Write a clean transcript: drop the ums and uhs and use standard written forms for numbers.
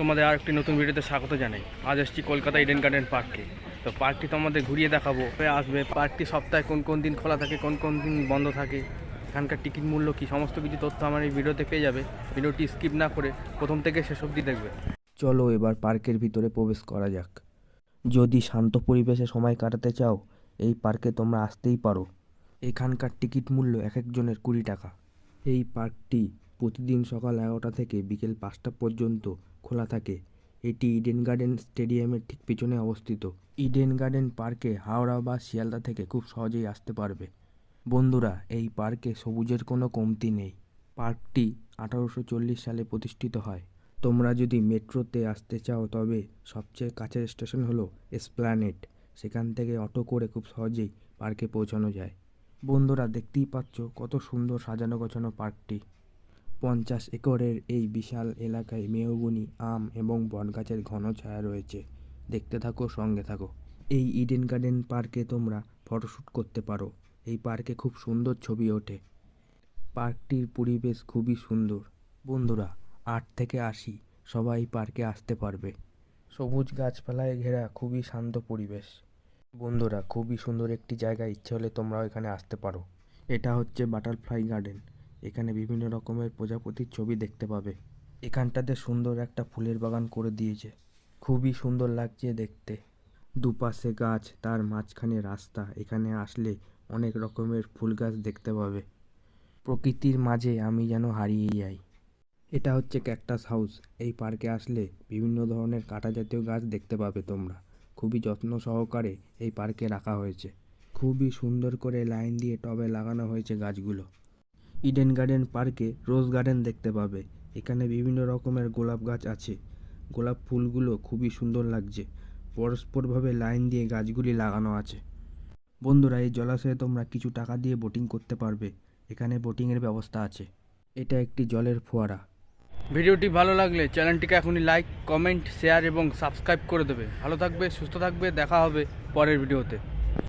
তোমাদের আর একটি নতুন ভিডিওতে স্বাগত জানাই। আজ এসেছি কলকাতা ইডেন গার্ডেন পার্কে। তো পার্কটি তোমাদের ঘুরিয়ে দেখাবো, আসবে পার্কটি সপ্তাহে কোন কোন দিন খোলা থাকে, কোন কোন দিন বন্ধ থাকে, এখানকার টিকিট মূল্য কী, সমস্ত কিছু তথ্য আমার এই ভিডিওতে পেয়ে যাবে। ভিডিওটি স্কিপ না করে প্রথম থেকে শেষ অবধি দেখবে। চলো এবার পার্কের ভিতরে প্রবেশ করা যাক। যদি শান্ত পরিবেশে সময় কাটাতে চাও এই পার্কে তোমরা আসতেই পারো। এখানকার টিকিট মূল্য এক একজনের 20 টাকা। এই পার্কটি প্রতিদিন সকাল 11টা থেকে বিকেল 5টা পর্যন্ত খোলা থাকে। এটি ইডেন গার্ডেন স্টেডিয়ামের ঠিক পিছনে অবস্থিত। ইডেন গার্ডেন পার্কে হাওড়া বা শিয়ালদা থেকে খুব সহজেই আসতে পারবে। বন্ধুরা, এই পার্কে সবুজের কোনো কমতি নেই। পার্কটি 1840 সালে প্রতিষ্ঠিত হয়। তোমরা যদি মেট্রোতে আসতে চাও তবে সবচেয়ে কাছের স্টেশন হলো এসপ্ল্যানেড। সেখান থেকে অটো করে খুব সহজেই পার্কে পৌঁছানো যায়। বন্ধুরা, দেখতেই পাচ্ছ কত সুন্দর সাজানো গোছানো পার্কটি। 50 একরের এই বিশাল এলাকায় মেহগনি, আম এবং বটগাছের ঘন ছায়া রয়েছে। দেখতে থাকো, সঙ্গে থাকো। এই ইডেন গার্ডেন পার্কে তোমরা ফটোশ্যুট করতে পারো। এই পার্কে খুব সুন্দর ছবি ওঠে। পার্কটির পরিবেশ খুবই সুন্দর। বন্ধুরা, 8 থেকে 80 সবাই পার্কে আসতে পারবে। সবুজ গাছপালায় ঘেরা খুবই শান্ত পরিবেশ। বন্ধুরা, খুবই সুন্দর একটি জায়গা, ইচ্ছে হলে তোমরাও এখানে আসতে পারো। এটা হচ্ছে বাটারফ্লাই গার্ডেন। এখানে বিভিন্ন রকমের প্রজাপতির ছবি দেখতে পাবে। এখানটাতে সুন্দর একটা ফুলের বাগান করে দিয়েছে, খুবই সুন্দর লাগছে দেখতে। দুপাশে গাছ, তার মাঝখানে রাস্তা। এখানে আসলে অনেক রকমের ফুল গাছ দেখতে পাবে। প্রকৃতির মাঝে আমি যেন হারিয়ে যাই। এটা হচ্ছে ক্যাকটাস হাউস। এই পার্কে আসলে বিভিন্ন ধরনের কাঁটা জাতীয় গাছ দেখতে পাবে তোমরা। খুবই যত্ন সহকারে এই পার্কে রাখা হয়েছে। খুবই সুন্দর করে লাইন দিয়ে টবে লাগানো হয়েছে গাছগুলো। ইডেন গার্ডেন পার্কে রোজ গার্ডেন দেখতে পাবে। এখানে বিভিন্ন রকমের গোলাপ গাছ আছে। গোলাপ ফুলগুলো খুবই সুন্দর লাগছে। পরস্পরভাবে লাইন দিয়ে গাছগুলি লাগানো আছে। বন্ধুরা, এই জলাশয়ে তোমরা কিছু টাকা দিয়ে বোটিং করতে পারবে। এখানে বোটিংয়ের ব্যবস্থা আছে। এটা একটি জলের ফোয়ারা। ভিডিওটি ভালো লাগলে চ্যানেলটিকে এখনই লাইক, কমেন্ট, শেয়ার এবং সাবস্ক্রাইব করে দেবে। ভালো থাকবে, সুস্থ থাকবে, দেখা হবে পরের ভিডিওতে।